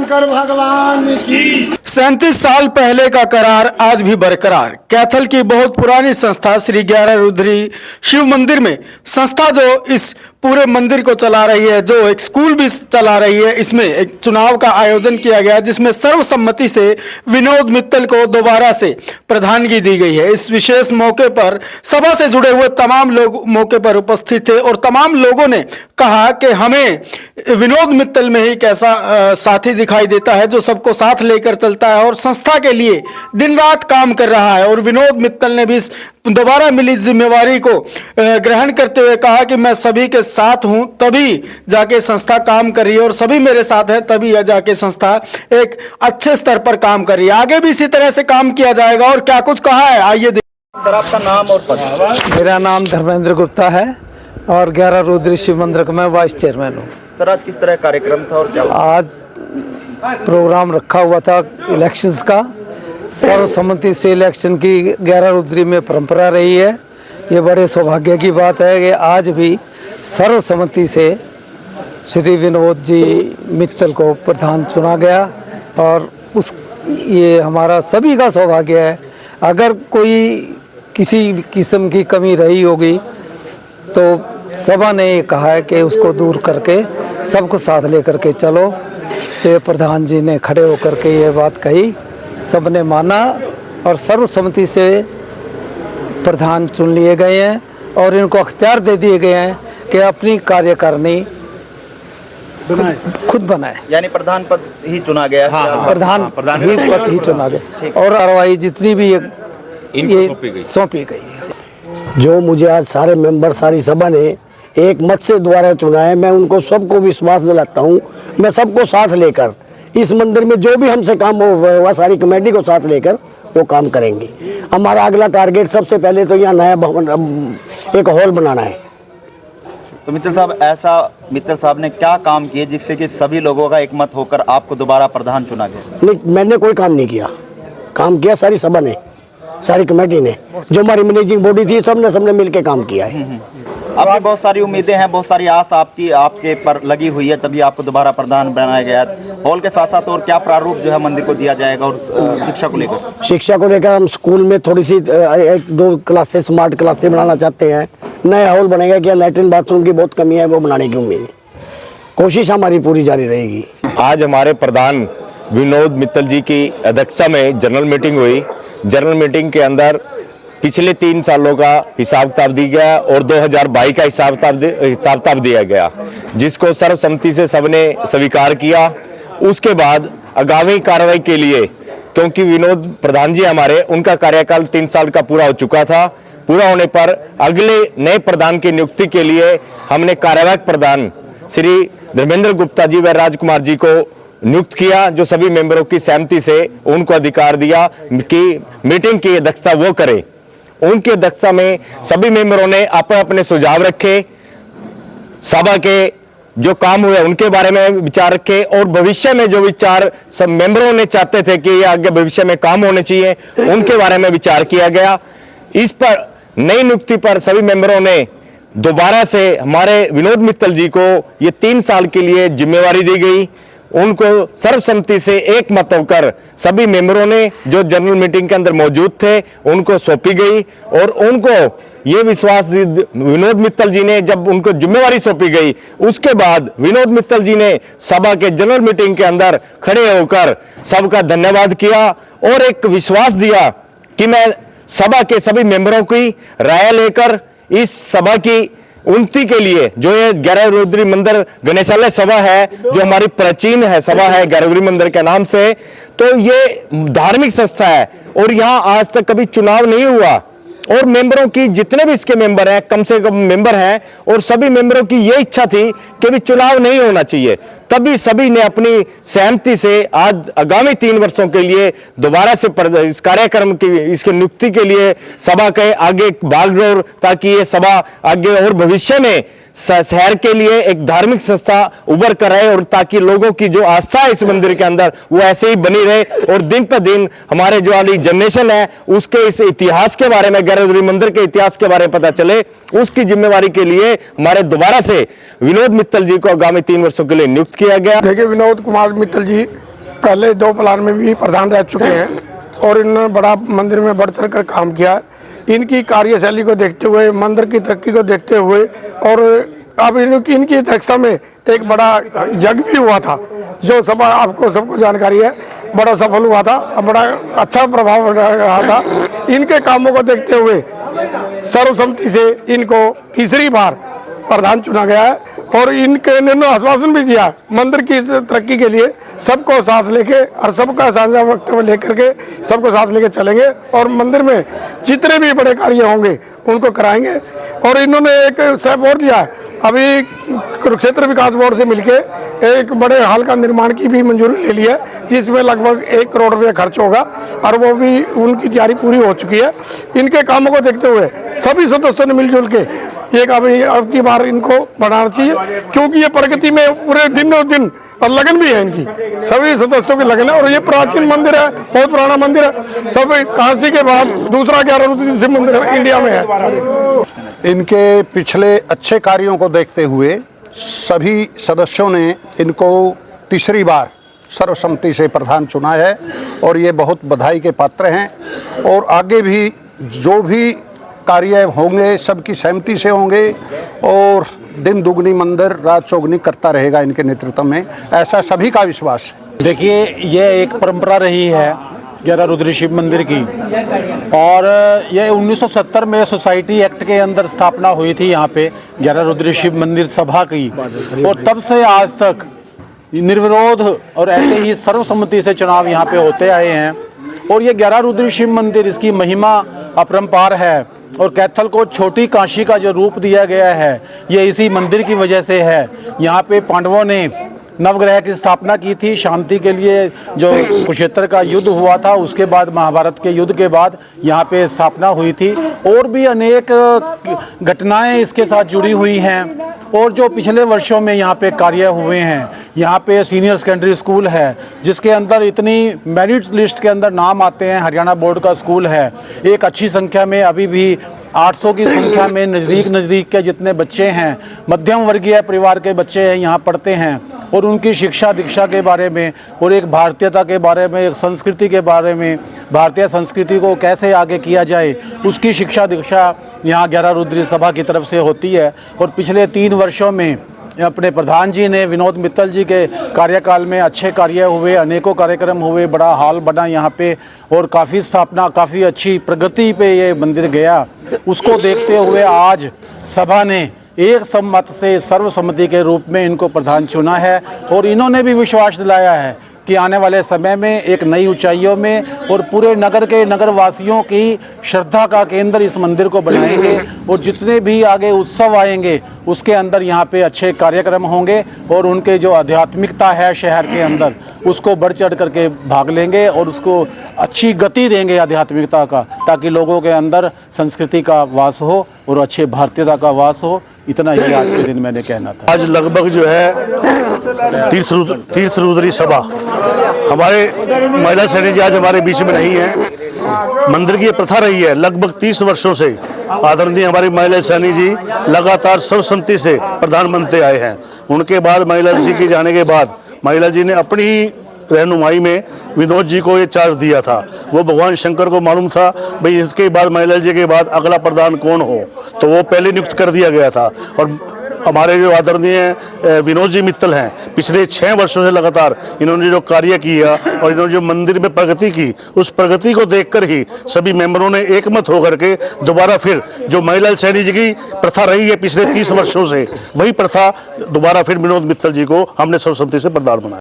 शंकर भगवान की। 37 साल पहले का करार आज भी बरकरार। कैथल की बहुत पुरानी संस्था श्री 11 रुद्री शिव मंदिर में संस्था जो इस पूरे मंदिर को चला रही है, जो एक स्कूल भी चला रही है, इसमें एक चुनाव का आयोजन किया गया जिसमें सर्वसम्मति से विनोद मित्तल को दोबारा से प्रधानगी दी गई है। इस विशेष मौके पर सभा से जुड़े हुए तमाम लोग मौके पर उपस्थित थे और तमाम लोगों ने कहा कि हमें विनोद मित्तल में ही एक ऐसा साथी दिखाई देता है जो सबको साथ लेकर चलता है और संस्था के लिए दिन रात काम कर रहा है। और विनोद मित्तल ने भी दोबारा मिली जिम्मेवारी को ग्रहण करते हुए कहा कि मैं सभी के साथ हूं, तभी जाके संस्था काम कर रही है और सभी मेरे साथ हैं, तभी जाके संस्था एक अच्छे स्तर पर काम कर रही है। आगे भी इसी तरह से काम किया जाएगा। और क्या कुछ कहा है, आइए सर। आपका नाम और पद? मेरा नाम धर्मेंद्र गुप्ता है और 11 रुद्री शिव मंदिर का मैं वाइस चेयरमैन हूँ। सर, आज किस तरह कार्यक्रम था और क्या हुआ? आज प्रोग्राम रखा हुआ था इलेक्शंस का। सर्वसम्मति से इलेक्शन की 11 रुद्री में परंपरा रही है। ये बड़े सौभाग्य की बात है कि आज भी सर्वसम्मति से श्री विनोद जी मित्तल को प्रधान चुना गया और ये हमारा सभी का सौभाग्य है। अगर कोई किसी किस्म की कमी रही होगी तो सभा ने कहा है कि उसको दूर करके सबको साथ लेकर के चलो। तो प्रधान जी ने खड़े होकर के ये बात कही, सबने माना और सर्वसम्मति से प्रधान चुन लिए गए हैं और इनको अख्तियार दे दिए गए हैं कि अपनी कार्यकारिणी खुद बनाए। यानी प्रधान पद ही चुना गया। प्रधान ही पद ही चुना गया और कार्रवाई जितनी भी ये सौंपी गई है। जो मुझे आज सारे मेंबर सारी सभा ने एक मत से द्वारा चुना है, मैं उनको सबको विश्वास दिलाता हूँ। मैं सबको साथ लेकर इस मंदिर में जो भी हमसे काम हो वह सारी कमेटी को साथ लेकर वो काम करेंगे। हमारा अगला टारगेट सबसे पहले तो यहाँ नया भवन एक हॉल बनाना है। तो मित्तल साहब ने क्या काम किए जिससे कि सभी लोगों का एक मत होकर आपको दोबारा प्रधान चुना गया? नहीं, मैंने कोई काम नहीं किया। काम किया सारी सभा ने, सारी कमेटी ने, जो हमारी मैनेजिंग बॉडी थी सबने मिलकर काम किया है। अब भी बहुत सारी उम्मीदें हैं, बहुत सारी आस आपके पर लगी हुई है, तभी आपको दोबारा प्रधान बनाया गया है। हॉल के साथ साथ और क्या प्रारूप जो है मंदिर को दिया जाएगा और शिक्षा को लेकर? शिक्षा को लेकर हम स्कूल में थोड़ी सी 1-2 क्लासेस स्मार्ट क्लासेस बनाना चाहते हैं। नया हॉल बनेगा, क्या लैट्रिन बाथरूम की बहुत कमी है, वो बनाने की उम्मीद, कोशिश हमारी पूरी जारी रहेगी। आज हमारे प्रधान विनोद मित्तल जी की अध्यक्षता में जनरल मीटिंग हुई। जनरल मीटिंग के अंदर पिछले 3 सालों का हिसाब किताब दिया गया और 2022 का हिसाब किताब दिया गया, जिसको सर्वसम्मति से सबने स्वीकार किया। उसके बाद आगामी कार्रवाई के लिए, क्योंकि विनोद प्रधान जी हमारे, उनका कार्यकाल 3 साल का पूरा हो चुका था, पूरा होने पर अगले नए प्रधान की नियुक्ति के लिए हमने कार्यवाहक प्रधान श्री धर्मेंद्र गुप्ता जी व राजकुमार जी को नियुक्त किया, जो सभी मेंबरों की सहमति से उनको अधिकार दिया कि मीटिंग की अध्यक्षता वो करें। उनकी अध्यक्षता में सभी मेंबरों ने अपने अपने सुझाव रखे, सभा के जो काम हुए उनके बारे में विचार रखे और भविष्य में जो विचार सब मेंबरों ने चाहते थे कि ये आगे भविष्य में काम होने चाहिए, उनके बारे में विचार किया गया। इस पर नई नियुक्ति पर सभी मेंबरों ने दोबारा से हमारे विनोद मित्तल जी को ये 3 साल के लिए जिम्मेवारी दी गई। उनको सर्वसम्मति से एक मत होकर सभी मेंबरों ने जो जनरल मीटिंग के अंदर मौजूद थे उनको सौंपी गई और उनको ये विश्वास विनोद मित्तल जी ने, जब उनको जिम्मेवारी सौंपी गई उसके बाद विनोद मित्तल जी ने सभा के जनरल मीटिंग के अंदर खड़े होकर सबका धन्यवाद किया और एक विश्वास दिया कि मैं सभा के सभी मेंबरों की राय लेकर इस सभा की उन्नति के लिए, जो ये 11 रुद्री मंदिर गणेशालय सभा है, जो हमारी प्राचीन है सभा है 11 रुद्री मंदिर के नाम से, तो ये धार्मिक संस्था है और यहाँ आज तक कभी चुनाव नहीं हुआ और मेंबरों की जितने भी इसके मेंबर हैं, कम से कम मेंबर हैं, और सभी मेंबरों की ये इच्छा थी कि भी चुनाव नहीं होना चाहिए। तभी सभी ने अपनी सहमति से आज आगामी 3 वर्षों के लिए दोबारा से इस कार्यक्रम की इसकी नियुक्ति के लिए सभा के आगे भागदौड़, ताकि ये सभा आगे और भविष्य में शहर के लिए एक धार्मिक संस्था उभर कर रहे और ताकि लोगों की जो आस्था है इस मंदिर के अंदर वो ऐसे ही बनी रहे और दिन पर दिन हमारे जो वाली जनरेशन है उसके इस इतिहास के बारे में, 11 रुद्री मंदिर के इतिहास के बारे में पता चले। उसकी जिम्मेवारी के लिए हमारे दोबारा से विनोद मित्तल जी को आगामी 3 वर्षों के लिए नियुक्त किया गया। देखिए, विनोद कुमार मित्तल जी पहले 2 प्लान में भी प्रधान रह चुके हैं और इन्होंने बड़ा मंदिर में बढ़ चढ़ कर काम किया। इनकी कार्यशैली को देखते हुए, मंदिर की तरक्की को देखते हुए और अब इनकी अध्यक्षता में एक बड़ा यज्ञ भी हुआ था, जो सब आपको सबको जानकारी है, बड़ा सफल हुआ था और बड़ा अच्छा प्रभाव रहा था। इनके कामों को देखते हुए सर्वसम्मति से इनको तीसरी बार प्रधान चुना गया है और इन्होंने आश्वासन भी दिया मंदिर की तरक्की के लिए सबको साथ लेके और सबका साझा वक्तव्य लेकर के सबको साथ लेके चलेंगे और मंदिर में जितने भी बड़े कार्य होंगे उनको कराएंगे। और इन्होंने एक स्टेप और दिया है, अभी कुरुक्षेत्र विकास बोर्ड से मिलके एक बड़े हॉल का निर्माण की भी मंजूरी ले ली है, जिसमें लगभग 1 करोड़ रुपये खर्च होगा और वो भी उनकी तैयारी पूरी हो चुकी है। इनके कामों को देखते हुए सभी सदस्यों ने मिलजुल के एक अब की बार इनको बढ़ाना चाहिए, क्योंकि ये प्रगति में पूरे दिन और दिन और लगन भी है, इनकी सभी सदस्यों की लगन है। और ये प्राचीन मंदिर है, बहुत पुराना मंदिर है, सब काशी के बाद दूसरा 11 रुद्र शिव मंदिर इंडिया में है। इनके पिछले अच्छे कार्यों को देखते हुए सभी सदस्यों ने इनको तीसरी बार सर्वसम्मति से प्रधान चुना है और ये बहुत बधाई के पात्र हैं। और आगे भी जो भी कार्य होंगे सबकी सहमति से होंगे और दिन दुगनी मंदिर रात चौगनी करता रहेगा इनके नेतृत्व में, ऐसा सभी का विश्वास है। देखिए, ये एक परंपरा रही है 11 रुद्री शिव मंदिर की और ये 1970 में सोसाइटी एक्ट के अंदर स्थापना हुई थी यहाँ पे 11 रुद्री शिव मंदिर सभा की, और तब से आज तक निर्विरोध और ऐसे ही सर्वसम्मति से चुनाव यहाँ पे होते आए हैं। और ये 11 रुद्री शिव मंदिर, इसकी महिमा अपरंपार है और कैथल को छोटी काशी का जो रूप दिया गया है ये इसी मंदिर की वजह से है। यहाँ पे पांडवों ने नवग्रह की स्थापना की थी शांति के लिए, जो कुरुक्षेत्र का युद्ध हुआ था उसके बाद, महाभारत के युद्ध के बाद यहाँ पे स्थापना हुई थी। और भी अनेक घटनाएं इसके साथ जुड़ी हुई हैं और जो पिछले वर्षों में यहाँ पे कार्य हुए हैं। यहाँ पे सीनियर सेकेंडरी स्कूल है जिसके अंदर इतनी मेरिट लिस्ट के अंदर नाम आते हैं, हरियाणा बोर्ड का स्कूल है। एक अच्छी संख्या में अभी भी 800 की संख्या में नज़दीक के जितने बच्चे हैं, मध्यम वर्गीय परिवार के बच्चे हैं, यहाँ पढ़ते हैं और उनकी शिक्षा दीक्षा के बारे में और एक भारतीयता के बारे में, एक संस्कृति के बारे में, भारतीय संस्कृति को कैसे आगे किया जाए उसकी शिक्षा दीक्षा यहाँ 11 रुद्री सभा की तरफ से होती है। और पिछले 3 वर्षों में अपने प्रधान जी ने, विनोद मित्तल जी के कार्यकाल में अच्छे कार्य हुए, अनेकों कार्यक्रम हुए, बड़ा हॉल बना यहाँ पे और काफ़ी स्थापना, काफ़ी अच्छी प्रगति पे ये मंदिर गया। उसको देखते हुए आज सभा ने एक सम्मत से सर्वसम्मति के रूप में इनको प्रधान चुना है और इन्होंने भी विश्वास दिलाया है कि आने वाले समय में एक नई ऊंचाइयों में और पूरे नगर के नगरवासियों की श्रद्धा का केंद्र इस मंदिर को बनाएंगे और जितने भी आगे उत्सव आएंगे उसके अंदर यहाँ पे अच्छे कार्यक्रम होंगे और उनके जो आध्यात्मिकता है शहर के अंदर उसको बढ़ चढ़ करके भाग लेंगे और उसको अच्छी गति देंगे आध्यात्मिकता का, ताकि लोगों के अंदर संस्कृति का वास हो और अच्छे भारतीयता का वास हो। इतना ही आज के दिन मैंने कहना था। आज लगभग जो है तीर्थ रुद्री सभा, हमारे महिला सैनिक जी आज हमारे बीच में नहीं है। मंदिर की ये प्रथा रही है लगभग 30 वर्षों से, आदरणीय हमारी महिला सैनिक जी लगातार सर्वसम्मति से प्रधानमंत्री आए हैं। उनके बाद महिला जी के जाने के बाद महिला जी ने अपनी रहनुमाई में विनोद जी को ये चार्ज दिया था। वो भगवान शंकर को मालूम था भाई इसके बाद महिला जी के बाद अगला प्रधान कौन हो, तो वो पहले नियुक्त कर दिया गया था। और हमारे जो आदरणीय विनोद जी मित्तल हैं, पिछले 6 वर्षों से लगातार इन्होंने जो कार्य किया और इन्होंने जो मंदिर में प्रगति की, उस प्रगति को देखकर ही सभी मेंबरों ने एकमत होकर के दोबारा फिर जो महिला सैनिक जी की प्रथा रही है पिछले 30 वर्षों से, वही प्रथा दोबारा फिर विनोद मित्तल जी को हमने सर्वसम्मति से प्रधान बनाया।